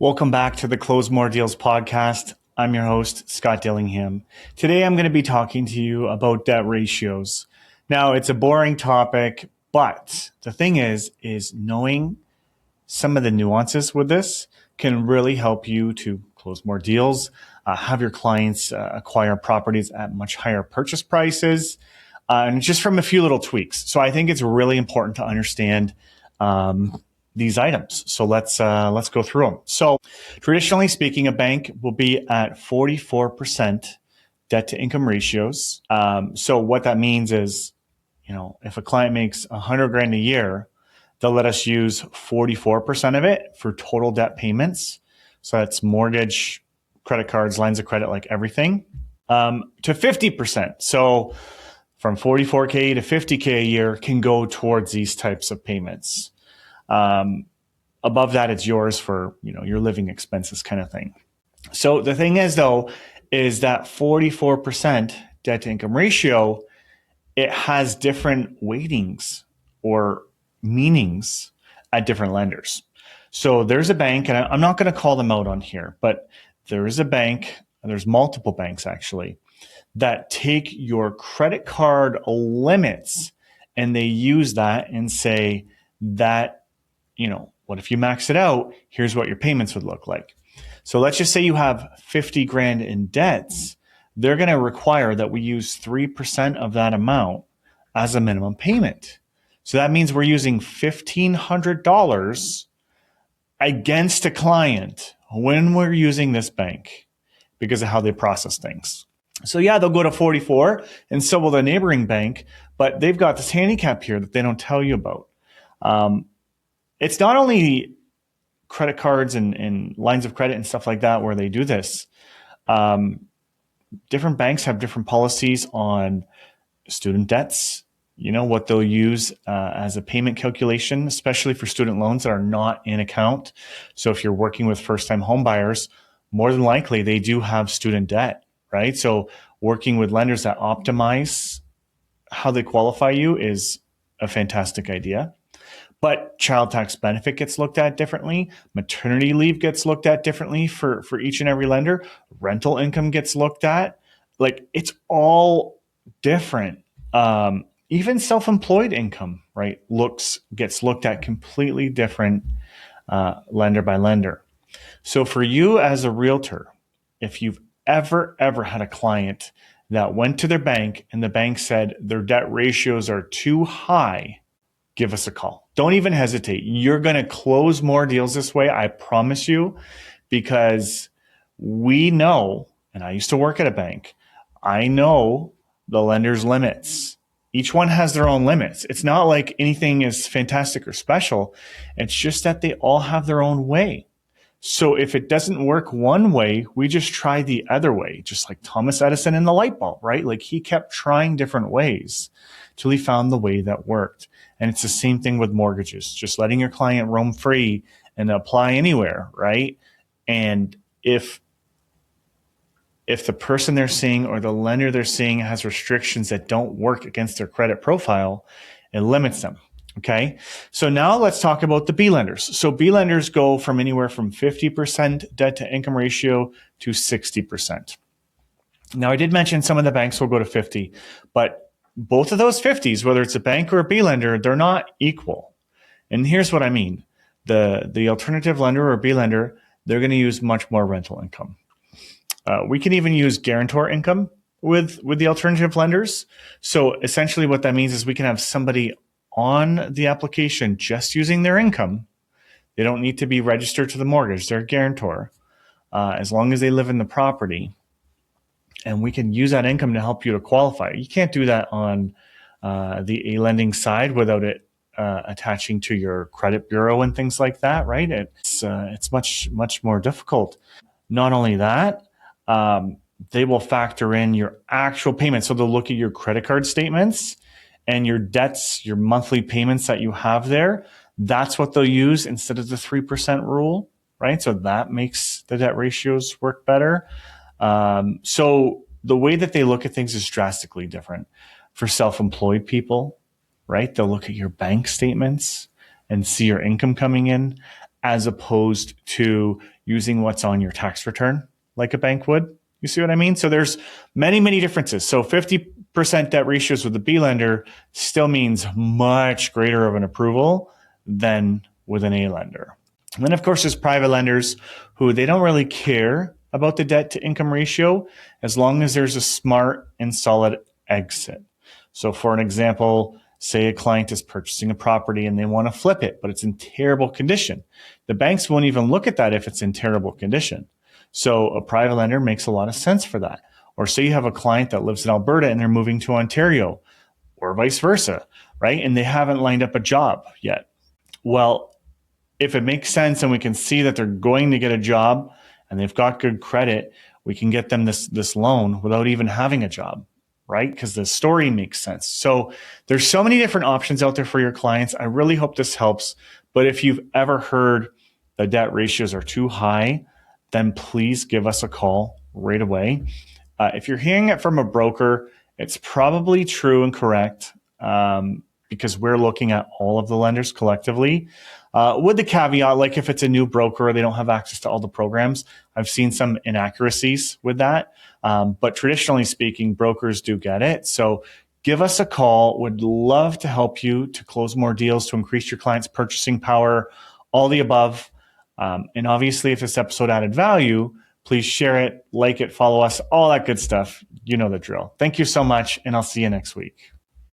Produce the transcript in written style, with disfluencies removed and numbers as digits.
Welcome back to the Close More Deals podcast. I'm your host, Scott Dillingham. Today, I'm going to be talking to you about debt ratios. Now, it's a boring topic, but the thing is knowing some of the nuances with this can really help you to close more deals, have your clients acquire properties at much higher purchase prices, and just from a few little tweaks. So I think it's really important to understand these items. So let's go through them. So traditionally speaking, a bank will be at 44% debt to income ratios. So what that means is, if a client makes $100,000 a year, they'll let us use 44% of it for total debt payments. So that's mortgage, credit cards, lines of credit, like everything, to 50%. So from 44K to 50K a year can go towards these types of payments. Above that, it's yours for, your living expenses kind of thing. So the thing is, though, is that 44% debt to income ratio, it has different weightings or meanings at different lenders. So there's a bank, and I'm not going to call them out on here, but there is a bank, and there's multiple banks actually, that take your credit card limits and they use that and say that, what if you max it out? Here's what your payments would look like. So let's just say you have 50 grand in debts. They're going to require that we use 3% of that amount as a minimum payment. So that means we're using $1,500 against a client when we're using this bank because of how they process things. So yeah, they'll go to 44 and so will the neighboring bank, but they've got this handicap here that they don't tell you about. It's not only credit cards and lines of credit and stuff like that where they do this. Different banks have different policies on student debts, what they'll use as a payment calculation, especially for student loans that are not in account. So if you're working with first-time home buyers, more than likely they do have student debt, right? So working with lenders that optimize how they qualify you is a fantastic idea. But child tax benefit gets looked at differently. Maternity leave gets looked at differently for each and every lender. Rental income gets looked at. Like, it's all different. Even self-employed income, right, gets looked at completely different lender by lender. So for you as a realtor, if you've ever had a client that went to their bank and the bank said their debt ratios are too high, give us a call. Don't even hesitate. You're going to close more deals this way, I promise you, because we know, and I used to work at a bank, I know the lender's limits. Each one has their own limits. It's not like anything is fantastic or special. It's just that they all have their own way. So if it doesn't work one way, we just try the other way, just like Thomas Edison and the light bulb, right? Like, he kept trying different ways till he found the way that worked. And it's the same thing with mortgages, just letting your client roam free and apply anywhere, right? And if the person they're seeing or the lender they're seeing has restrictions that don't work against their credit profile, it limits them. Okay. So now let's talk about the B lenders. So B lenders go from anywhere from 50% debt to income ratio to 60%. Now, I did mention some of the banks will go to 50, but both of those 50s, whether it's a bank or a B lender, they're not equal. And here's what I mean. The alternative lender or B lender, they're going to use much more rental income. We can even use guarantor income with the alternative lenders. So essentially what that means is we can have somebody on the application just using their income. They don't need to be registered to the mortgage. They're a guarantor as long as they live in the property. And we can use that income to help you to qualify. You can't do that on the lending side without it attaching to your credit bureau and things like that, right? It's much more difficult. Not only that, they will factor in your actual payments. So they'll look at your credit card statements and your debts, your monthly payments that you have there. That's what they'll use instead of the 3% rule, right? So that makes the debt ratios work better. So the way that they look at things is drastically different. For self-employed people, right? They'll look at your bank statements and see your income coming in. as opposed to using what's on your tax return like a bank would. You see what I mean? So there's many, many differences. So 50% debt ratios with a B lender still means much greater of an approval than with an A lender. And then, of course, there's private lenders who they don't really care about the debt to income ratio as long as there's a smart and solid exit. So for an example, say a client is purchasing a property and they want to flip it, but it's in terrible condition. The banks won't even look at that if it's in terrible condition. So a private lender makes a lot of sense for that. Or say you have a client that lives in Alberta and they're moving to Ontario, or vice versa, right? And they haven't lined up a job yet. Well, if it makes sense and we can see that they're going to get a job and they've got good credit, we can get them this loan without even having a job, right? Because the story makes sense. So there's so many different options out there for your clients. I really hope this helps. But if you've ever heard the debt ratios are too high, then please give us a call right away. If you're hearing it from a broker, it's probably true and correct because we're looking at all of the lenders collectively. With the caveat, like if it's a new broker or they don't have access to all the programs, I've seen some inaccuracies with that. But traditionally speaking, brokers do get it. So give us a call. Would love to help you to close more deals, to increase your client's purchasing power, all the above. And obviously, if this episode added value, please share it, like it, follow us, all that good stuff. You know the drill. Thank you so much, and I'll see you next week.